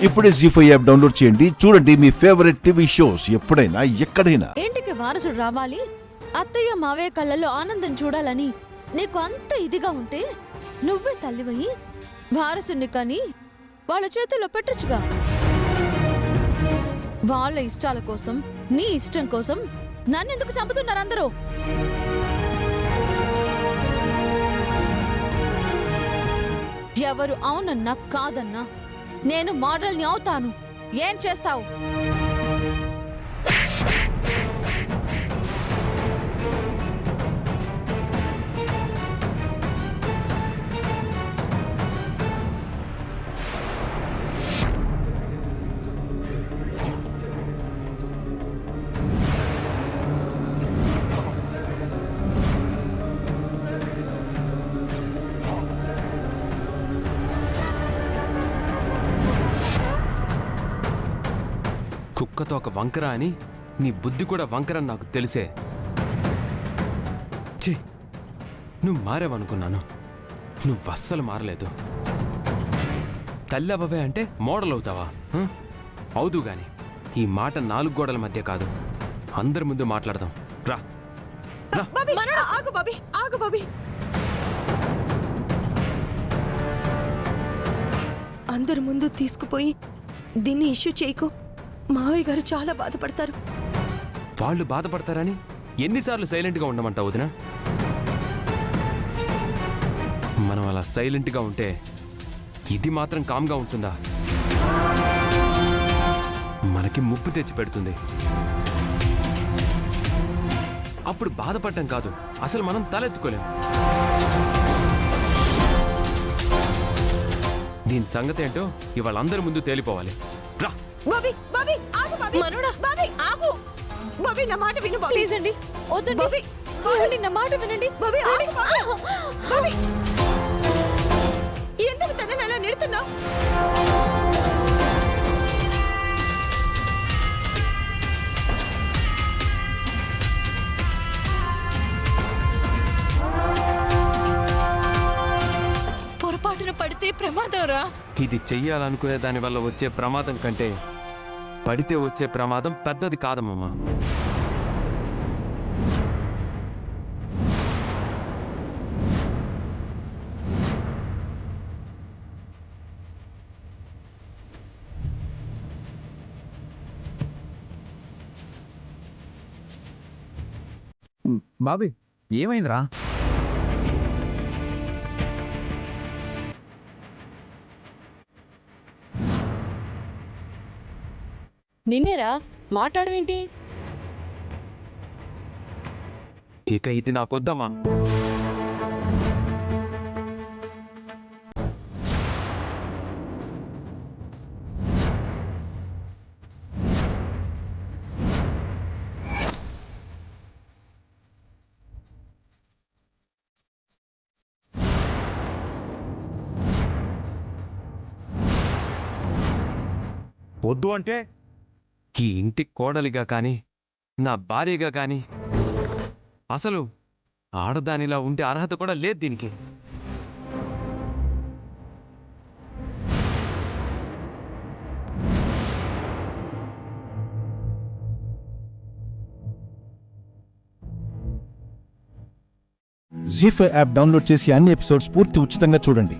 ఇప్పుడే జీ5 app download చేయండి. చూడండి మీ ఫేవరెట్ టీవీ షోస్ ఎప్పుడైనా ఎక్కడైనా. ఇంటికి వారసుడు రావాలి, అత్తయ్య మావయ్య కళ్ళల్లో ఆనందం చూడాలని నీకు అంత ఇదిగా ఉంటే నువ్వే తల్లివయ్యి వారసుని కానీ వాళ్ళ చేతుల్లో పెట్టొచ్చుగా. వాళ్ళ ఇష్టాల కోసం, నీ ఇష్టం కోసం నన్నెందుకు చంపుతున్నారు అందరూ? ఎవరు అవునన్నా కాదన్నా నేను మోడల్ని అవుతాను. ఏం చేస్తావు? కుక్కతో ఒక వంకర అని నీ బుద్ధి కూడా వంకరని నాకు తెలిసే. ఛీ, నువ్వు మారేవనుకున్నాను. నువ్వు అస్సలు మారలేదు. తల్లి అవ్వవే అంటే మోడల్ అవుతావా? అవుదు గాని ఈ మాట 4 గోడల మధ్య కాదు, అందరి ముందు మాట్లాడదాం. రా రా. ఆగు బాబీ. అందరి ముందు తీసుకుపోయి దీన్ని ఇష్యూ చేయకు. మావయ్య గారు చాలా బాధపడతారు. వాళ్ళు బాధపడతారని ఎన్నిసార్లు సైలెంట్గా ఉండమంటావు వదినా? మనం అలా సైలెంట్గా ఉంటే ఇది మాత్రం కామ్గా ఉంటుందా? మనకి ముప్పు తెచ్చి పెడుతుంది. అప్పుడు బాధపడటం కాదు, అసలు మనం తలెత్తుకోలేం. దీని సంగతి ఏంటో ఇవాళ అందరి ముందు తేలిపోవాలి. రా. బాబీ నా మాట విను. ప్లీజ్ అండి, వద్దండి. ఏమండి, నా మాట వినండి. ఎందుకు తనని అలా నిడుతున్నావు? పొరపాటున పడితే ప్రమాదం రా. ఇది చెయ్యాలనుకునే దాని వల్ల వచ్చే ప్రమాదం కంటే పడితే వచ్చే ప్రమాదం పెద్దది కాదమ్మా. బాబీ ఏమైందిరా? నిన్నేరా, మాట్లాడవేంటి? ఇక ఇది నాకొద్దమ్మా. వద్దు అంటే ఈ ఇంటి కోడలిగా కానీ నా భార్యగా కానీ అసలు ఆడదానిలా ఉండే అర్హత కూడా లేదు దీనికి. జీ5 యాప్ డౌన్లోడ్ చేసి అన్ని ఎపిసోడ్స్ పూర్తి ఉచితంగా చూడండి.